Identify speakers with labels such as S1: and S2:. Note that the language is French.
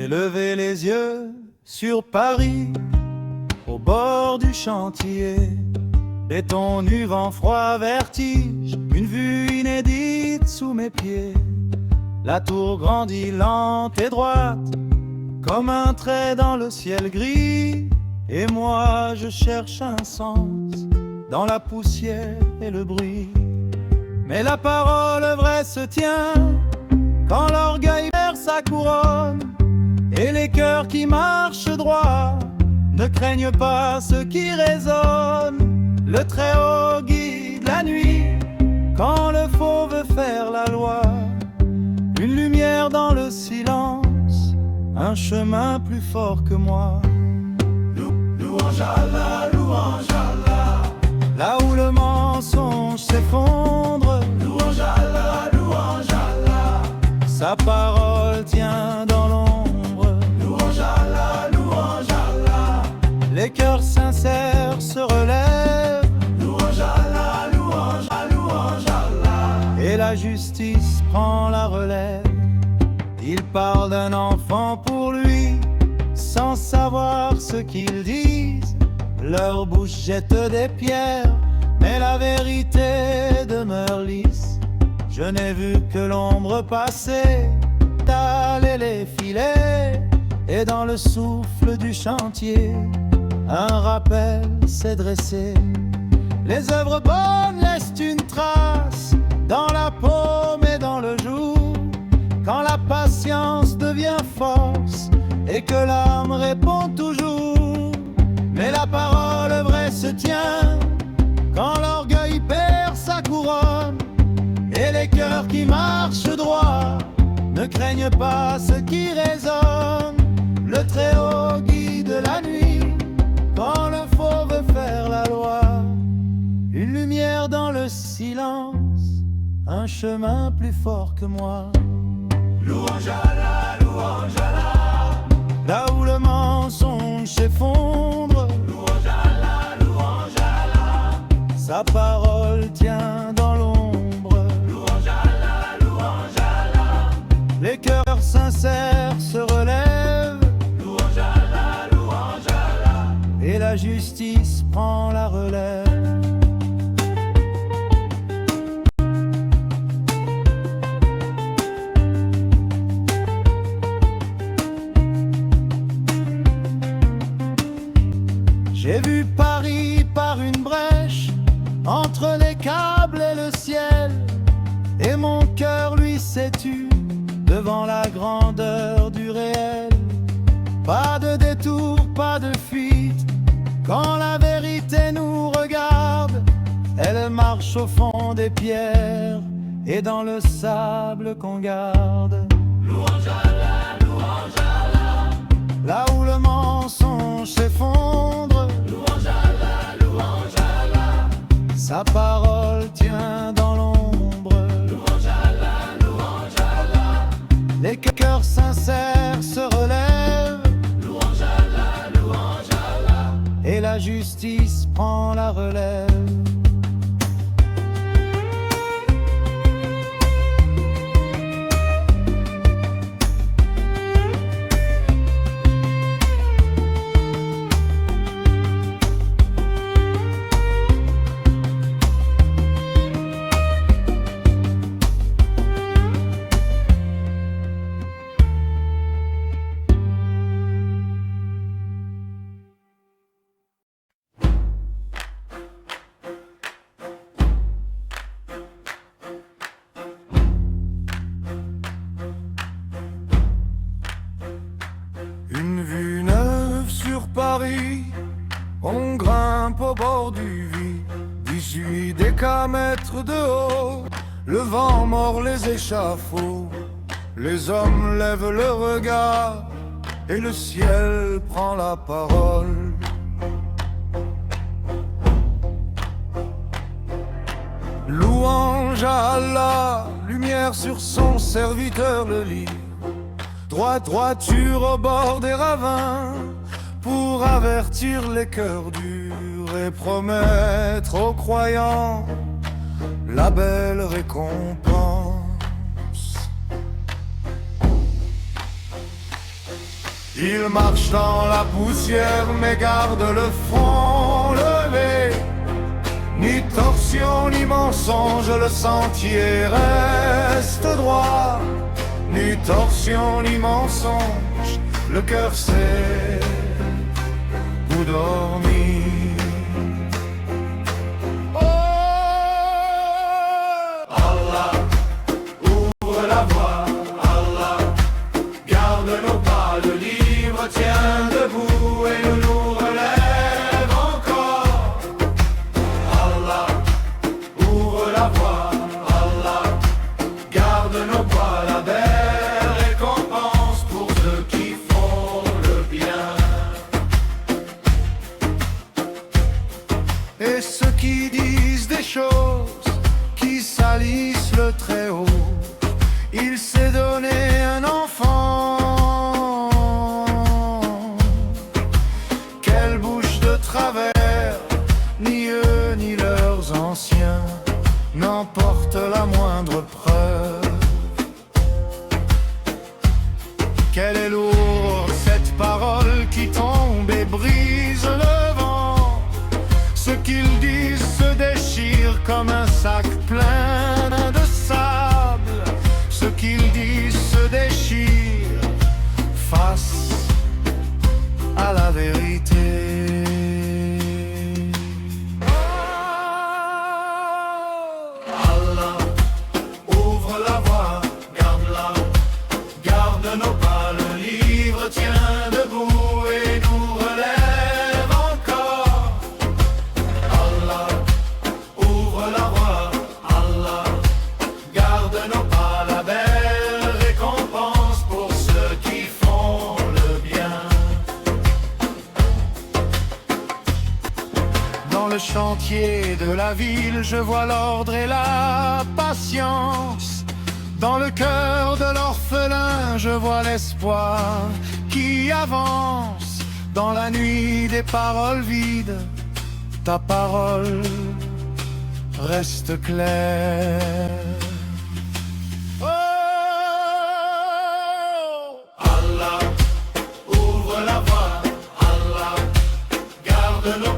S1: J'ai levé les yeux sur Paris, au bord du chantier. Béton nu, vent froid, vertige, une vue inédite sous mes pieds. La tour grandit lente et droite, comme un trait dans le ciel gris. Et moi je cherche un sens dans la poussière et le bruit. Mais la parole vraie se tient quand l'orgueil perd sa couronne. Et les cœurs qui marchent droit ne craignent pas ce qui résonne. Le Très-Haut guide la nuit quand le faux veut faire la loi. Une lumière dans le silence, un chemin plus fort que moi. Louange Allah, louange Allah. Là où le mensonge s'effondre, louange Allah, louange Allah. Sa parole tient dans l'ombre, louange Allah, louange Allah. Les cœurs sincères se relèvent, louange Allah, louange Allah, louange Allah. Et la justice prend la relève. Il parle d'un enfant pour lui, sans savoir ce qu'ils disent. Leur bouche jette des pierres, mais la vérité demeure lisse. Je n'ai vu que l'ombre passer, taler les filets. Et dans le souffle du chantier, un rappel s'est dressé. Les œuvres bonnes laissent une trace dans la paume et dans le jour. Quand la patience devient force et que l'âme répond toujours. Mais la parole vraie se tient quand l'orgueil perd sa couronne. Et les cœurs qui marchent droit ne craignent pas ce qui résonne. Le Très-Haut guide la nuit quand le faux veut faire la loi. Une lumière dans le silence, un chemin plus fort que moi. Louange Allah, louange Allah. Là où le mensonge s'effondre, louange Allah, louange Allah. Sa parole tient dans l'ombre, louange Allah, louange Allah. Les cœurs sincères se relèvent, louange Allah, louange Allah. Et la justice prend la relève. J'ai vu Paris par une brèche, entre les câbles et le ciel. Et mon cœur lui s'est tu devant la grandeur du réel. Pas de détour, pas de fuite, quand la vérité nous regarde. Elle marche au fond des pierres et dans le sable qu'on garde. Louange Allah, louange Allah. Là où le mensonge s'effondre, louange Allah, louange Allah. Sa parole tient dans l'ombre, louange Allah, louange Allah. Les cœurs sincères se relèvent, louange Allah, louange Allah. Et la justice prend la relève.
S2: Une vue neuve sur Paris, on grimpe au bord du vide. 18 décamètres de haut, le vent mord les échafauds. Les hommes lèvent le regard et le ciel prend la parole. Louange à Allah, lumière sur son serviteur le livre. Droiture au bord des ravins, pour avertir les cœurs durs et promettre aux croyants la belle récompense. Il marche dans la poussière mais garde le front levé. Ni torsion ni mensonge, le sentier reste droit. Ni torsion ni mensonge, le cœur sait où dormir. Oh, Allah, ouvre la voie. Allah, garde nos pas. Le livre tient debout et nous relève encore. Allah, ouvre la voie. Allah, garde nos pas. La belle récompense pour ceux qui font le bien. Et ceux qui disent des choses qui salissent le Très-Haut, il s'est donné un enfant. Quelle bouche de travers, ni eux ni leurs anciens n'emportent la moindre preuve. Quelle est lourde cette parole qui tombe et brise le vent. Ce qu'ils disent se déchire comme un sac plein de sable. Ce qu'ils disent se déchire face à la vérité. Allah, ouvre la voie, garde-la, garde nos pas. Le livre tient debout et nous relève encore. Allah, ouvre la voie. Allah, garde nos pas. La belle récompense pour ceux qui font le bien. Dans le chantier de la ville, je vois l'ordre et la patience. Dans le cœur de l'orphelin, je vois l'espoir qui avance. Dans la nuit des paroles vides, ta parole reste claire. Oh, Allah, ouvre la voie. Allah, garde nos